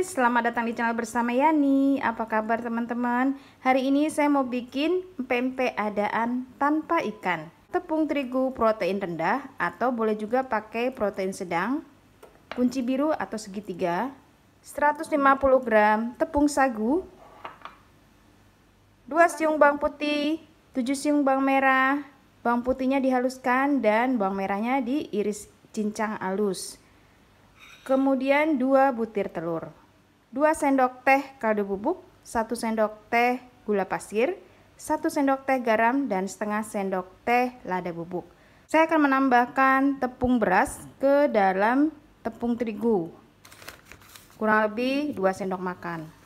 selamat datang di channel bersama Yani. Apa kabar teman-teman? Hari ini saya mau bikin pempek adaan tanpa ikan. Tepung terigu protein rendah atau boleh juga pakai protein sedang, kunci biru atau segitiga, 150 gram tepung sagu, 2 siung bawang putih, 7 siung bawang merah. Bawang putihnya dihaluskan dan bawang merahnya diiris cincang halus. Kemudian 2 butir telur, 2 sendok teh kaldu bubuk, 1 sendok teh gula pasir, 1 sendok teh garam, dan setengah sendok teh lada bubuk. Saya akan menambahkan tepung beras ke dalam tepung terigu, kurang lebih 2 sendok makan.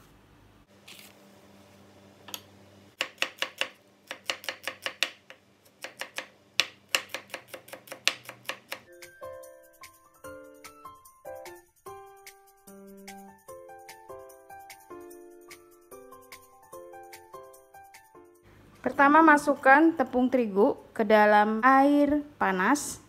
Pertama, masukkan tepung terigu ke dalam air panas.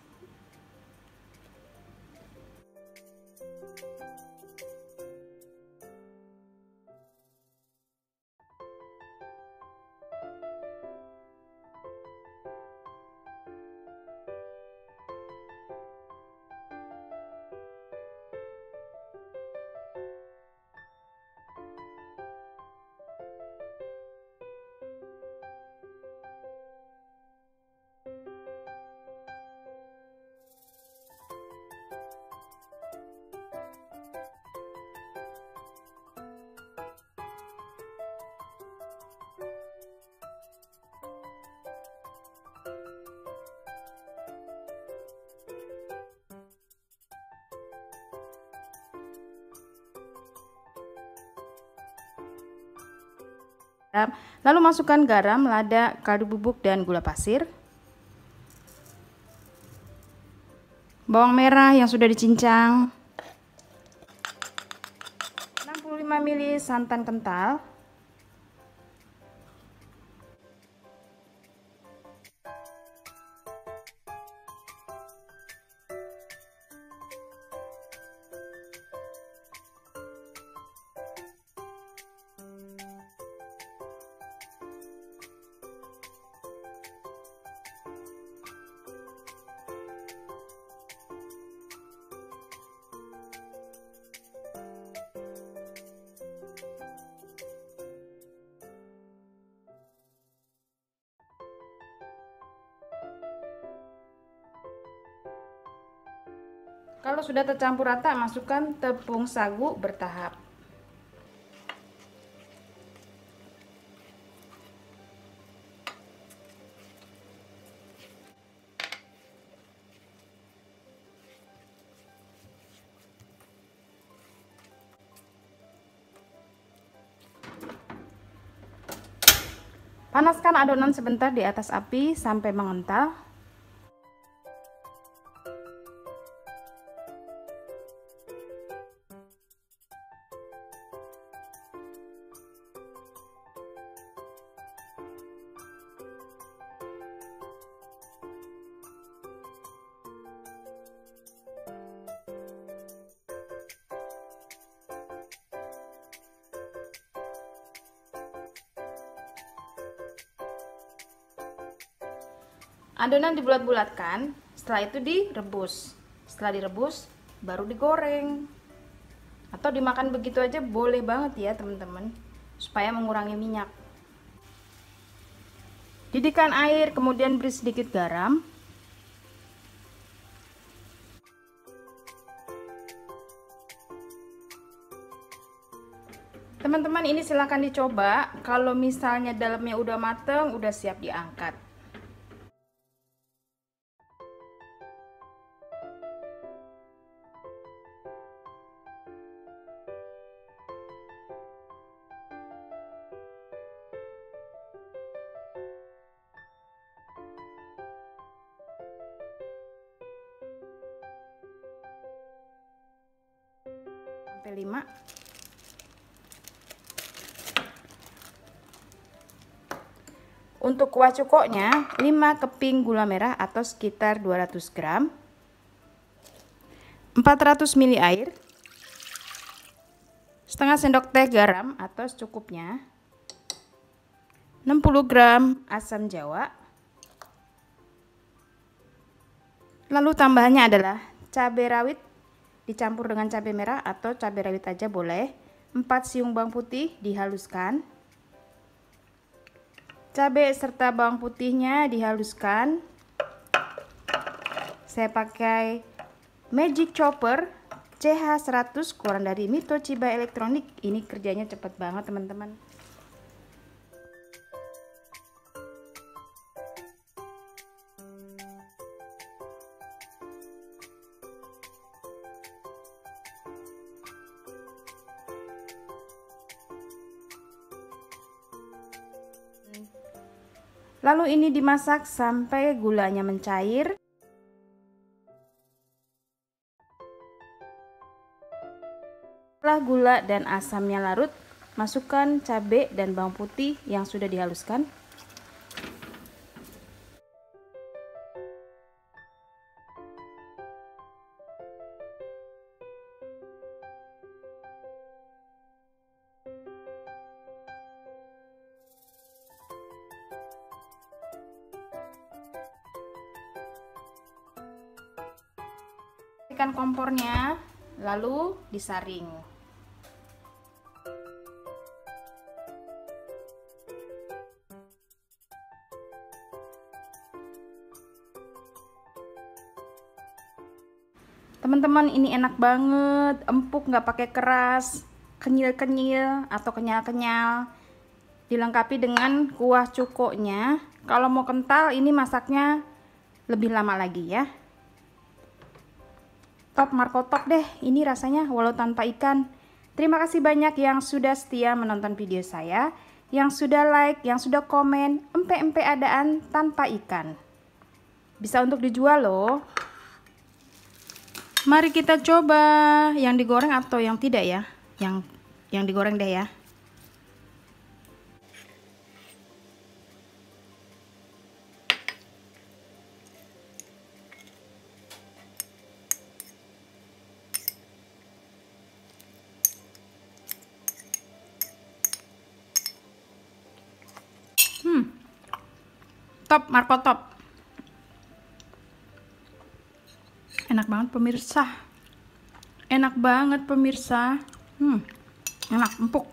Lalu masukkan garam, lada, kaldu bubuk, dan gula pasir. Bawang merah yang sudah dicincang. 65 ml santan kental. Kalau sudah tercampur rata, masukkan tepung sagu bertahap. Panaskan adonan sebentar di atas api sampai mengental. Adonan dibulat-bulatkan, setelah itu direbus. Setelah direbus, baru digoreng. Atau dimakan begitu aja boleh banget ya teman-teman, supaya mengurangi minyak. Didihkan air, kemudian beri sedikit garam. Teman-teman, ini silahkan dicoba. Kalau misalnya dalamnya udah mateng, udah siap diangkat. Sampai 5. Untuk kuah cukoknya 5 keping gula merah atau sekitar 200 gram, 400 ml air, setengah sendok teh garam atau secukupnya, 60 gram asam jawa. Lalu tambahannya adalah cabai rawit dicampur dengan cabai merah atau cabai rawit aja boleh. 4 siung bawang putih dihaluskan. Cabai serta bawang putihnya dihaluskan. Saya pakai Magic Chopper CH100 keluaran dari Mitochiba Elektronik. Ini kerjanya cepet banget teman-teman. Lalu ini dimasak sampai gulanya mencair. Setelah gula dan asamnya larut, masukkan cabai dan bawang putih yang sudah dihaluskan. Matikan kompornya, lalu disaring. Teman-teman, ini enak banget, empuk, nggak pakai keras, kenyil-kenyil atau kenyal-kenyal. Dilengkapi dengan kuah cukoknya. Kalau mau kental, ini masaknya lebih lama lagi ya. Top markotop deh, ini rasanya walau tanpa ikan. Terima kasih banyak yang sudah setia menonton video saya, yang sudah like, yang sudah komen, empe-empe adaan tanpa ikan. Bisa untuk dijual loh. Mari kita coba yang digoreng atau yang tidak ya. Yang digoreng deh ya. Top markotop. Enak banget pemirsa. Enak banget pemirsa. Enak, empuk.